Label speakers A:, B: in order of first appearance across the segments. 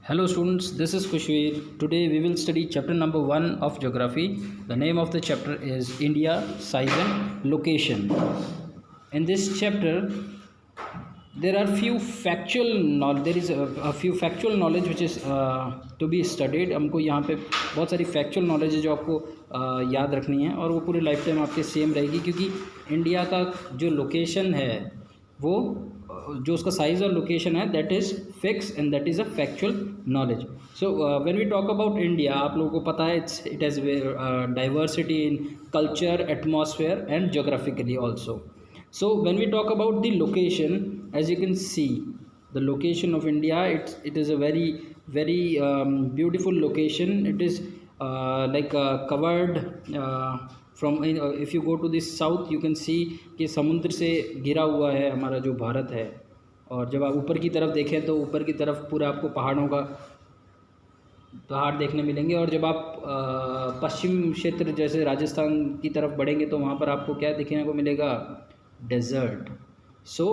A: Hello students, this is Kushveer. Today we will study chapter number 1 of geography. The name of the chapter is India, Size and Location. In this chapter there are few factual knowledge, there is a few factual knowledge which is to be studied. हमको यहाँ पे बहुत सारी factual knowledge है जो आपको याद रखनी है और वो पूरी लाइफ टाइम आपके सेम रहेगी, क्योंकि इंडिया का जो लोकेशन है वो जो उसका साइज़ और लोकेशन है that is fix and that is a factual knowledge. So when we talk about India, आप लोगों को पता है it has diversity in culture, atmosphere and geographically also. So when we talk about the location, as you can see, the location of India, it is a very beautiful location. It is covered from if you go to the south you can see कि समुद्र से घिरा हुआ है हमारा जो भारत है. और जब आप ऊपर की तरफ देखें तो ऊपर की तरफ पूरा आपको पहाड़ देखने मिलेंगे. और जब आप पश्चिम क्षेत्र जैसे राजस्थान की तरफ बढ़ेंगे तो वहाँ पर आपको क्या देखने को मिलेगा? Desert. So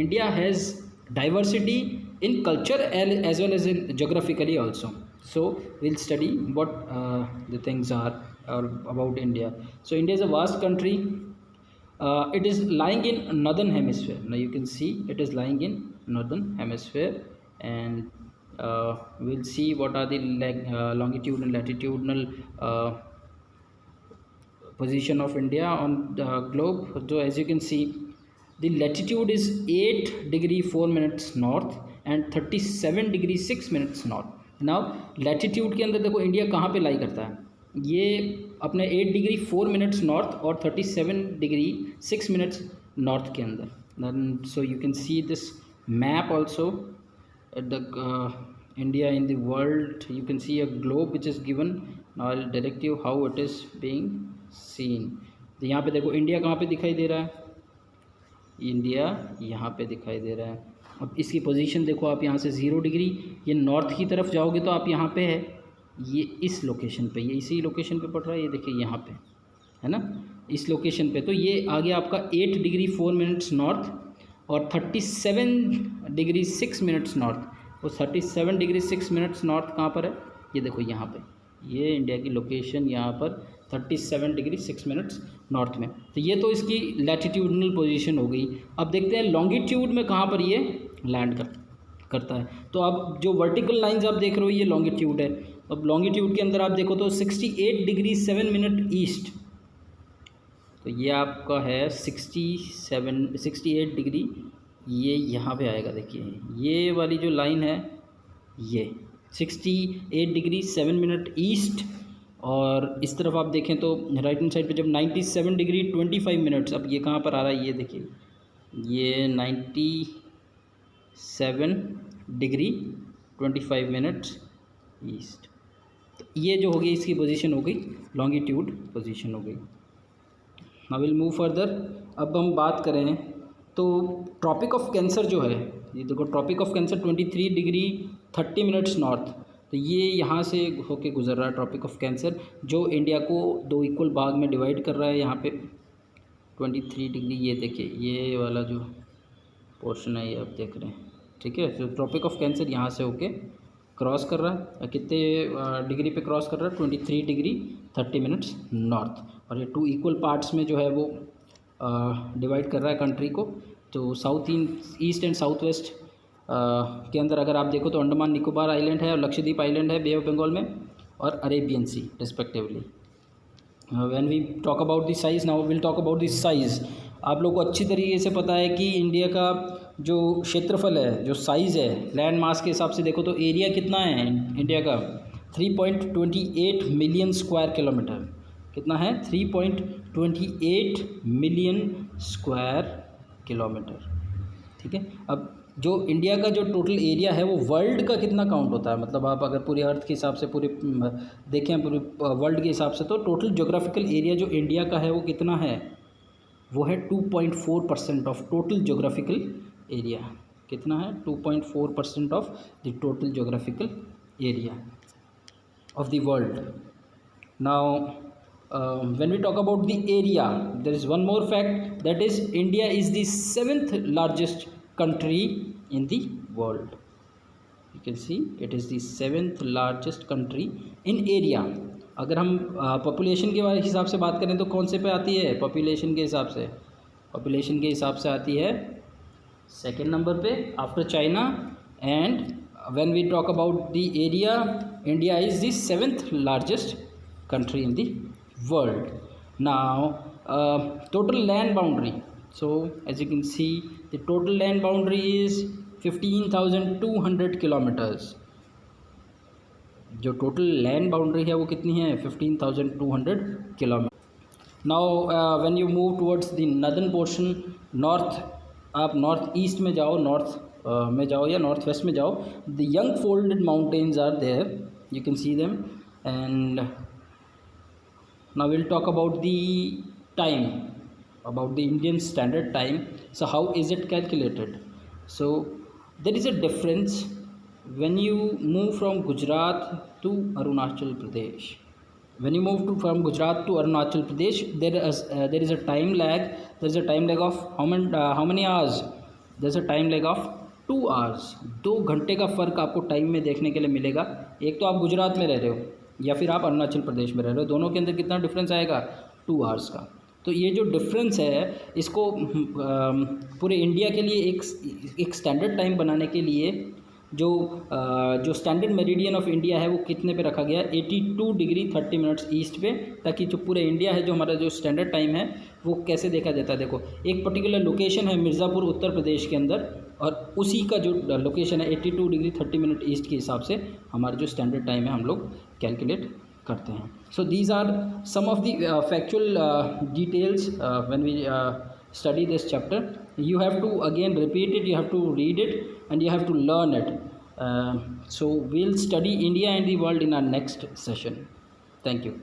A: India has diversity in culture as well as in geographically also. So we'll study what the things are about India. So India is a vast country. It is lying in northern hemisphere. Now you can see it is lying in northern hemisphere, and we'll see what are the longitude and latitudinal position of India on the globe. So as you can see, the latitude is 8 degree 4 minutes north and 37 degree 6 minutes north. Now latitude के अंदर देखो India कहाँ पे लाई करता है, ये अपने 8 degree 4 minutes north और 37 डिग्री 6 मिनट्स नॉर्थ के अंदर. So you can see this map also the India in the world. You can see a globe which is given. Now I'll direct you how it is being seen. तो यहाँ पे देखो India कहाँ पे दिखाई दे रहा है, इंडिया यहाँ पे दिखाई दे रहा है. अब इसकी पोजीशन देखो, आप यहाँ से 0 डिग्री ये नॉर्थ की तरफ जाओगे तो आप यहाँ पे है, ये इस लोकेशन पे, ये इसी लोकेशन पे पड़ रहा है, ये देखिए यहाँ पे है ना, इस लोकेशन पे. तो ये आ गया आपका 8 डिग्री 4 मिनट्स नॉर्थ और 37 डिग्री 6 मिनट्स नॉर्थ. वो 37 डिग्री 6 मिनट्स नॉर्थ कहाँ पर है, ये देखो यहाँ पे, ये इंडिया की लोकेशन यहाँ पर 37 डिग्री 6 मिनट्स नॉर्थ में. तो ये तो इसकी लैटिट्यूडनल पोजीशन हो गई. अब देखते हैं लॉन्गिट्यूड में कहाँ पर ये लैंड करता है. तो अब जो वर्टिकल लाइंस आप देख रहे हो ये लॉन्गिट्यूड है. अब लॉन्गिट्यूड के अंदर आप देखो तो 68 डिग्री 7 मिनट ईस्ट, तो ये आपका है 68 डिग्री, ये यहाँ पे आएगा. देखिए ये वाली जो लाइन है ये 68 डिग्री 7 मिनट ईस्ट, और इस तरफ आप देखें तो राइट हैंड साइड पे जब 97 डिग्री 25 मिनट्स, अब ये कहाँ पर आ रहा है, ये देखिए ये 97 डिग्री 25 मिनट्स ईस्ट. तो ये जो हो गई इसकी पोजीशन हो गई, लॉन्गिट्यूड पोजीशन हो गई. Now will move further. अब हम बात करें तो ट्रॉपिक ऑफ कैंसर जो है, ये देखो tropic of cancer 23 degree 30 minutes north, तो ये यहाँ से होके गुजर रहा है ट्रॉपिक ऑफ कैंसर, जो इंडिया को 2 इक्वल भाग में डिवाइड कर रहा है. यहाँ पे 23 डिग्री, ये देखिए ये वाला जो पोर्शन है ये आप देख रहे हैं, ठीक है. तो ट्रॉपिक ऑफ कैंसर यहाँ से होके क्रॉस कर रहा है, कितने डिग्री पे क्रॉस कर रहा है, 23 डिग्री 30 मिनट्स नॉर्थ. और ये 2 इक्वल पार्ट्स में जो है वो डिवाइड कर रहा है कंट्री को. तो south east and south west के अंदर अगर आप देखो तो अंडमान निकोबार आइलैंड है और लक्षद्वीप आइलैंड है बे ऑफ बंगाल में, और Arabian sea respectively. When we talk about the size, now will talk about the size. आप लोगों को अच्छी तरीके से पता है कि इंडिया का जो क्षेत्रफल है, जो साइज़ है लैंड मास के हिसाब से देखो तो एरिया कितना है इंडिया का, 3.28 मिलियन स्क्वायर किलोमीटर. कितना है? 3.28 मिलियन स्क्वायर किलोमीटर, ठीक है. अब जो इंडिया का जो टोटल एरिया है वो वर्ल्ड का कितना काउंट होता है, मतलब आप अगर पूरे अर्थ के हिसाब से पूरे देखें पूरे वर्ल्ड के हिसाब से, तो टोटल ज्योग्राफिकल एरिया जो इंडिया का है वो कितना है, वो है 2.4% ऑफ टोटल ज्योग्राफिकल एरिया. कितना है? 2.4% of the total geographical area of the world. Now when we talk about the area, there is one more fact, that is India is the 7th largest country in the world. You can see it is the 7th largest country in area. अगर हम population के हिसाब से बात करें तो कौन से पे आती है पॉपुलेशन के हिसाब से? पॉपुलेशन के हिसाब से आती है सेकेंड नंबर पे after China. And when we talk about the area, India is the 7th largest country in the world. Now total land boundary, so as you can see the total land boundary is 15,200 kilometers. जो total land boundary है वो कितनी है? 15,200 kilometre. Now when you move towards the northern portion, north, आप north east में जाओ, north में जाओ या नॉर्थ वेस्ट में जाओ, the young folded mountains are there, you can see them. And now we'll talk about the time, about the Indian standard time. So how is it calculated? So there is a difference when you move from Gujarat to Arunachal Pradesh. When you move from Gujarat to Arunachal Pradesh, there is a time lag. There is a time lag of how many hours? There is a time lag of 2 hours. 2 घंटे का फ़र्क आपको time में देखने के लिए मिलेगा। एक तो आप गुजरात में रह रहे हो या फिर आप अरुणाचल प्रदेश में रह रहे हो, दोनों के अंदर कितना डिफरेंस आएगा? 2 आवर्स का। तो ये जो डिफरेंस है इसको पूरे इंडिया के लिए एक स्टैंडर्ड टाइम बनाने के लिए जो स्टैंडर्ड मेरिडियन ऑफ इंडिया है वो कितने पे रखा गया? 82 डिग्री 30 मिनट्स ईस्ट पे, ताकि जो पूरे इंडिया है, जो हमारा जो स्टैंडर्ड टाइम है वो कैसे देखा जाता है। देखो एक पर्टिकुलर लोकेशन है मिर्ज़ापुर उत्तर प्रदेश के अंदर, और उसी का जो लोकेशन है 82 डिग्री 30 मिनट ईस्ट के हिसाब से हमारा जो स्टैंडर्ड टाइम है हम लोग कैलकुलेट करते हैं। So these are some of the factual details when we study this chapter. You have to again repeat it, you have to read it, and you have to learn it. So we'll study India and the world in our next session. Thank you.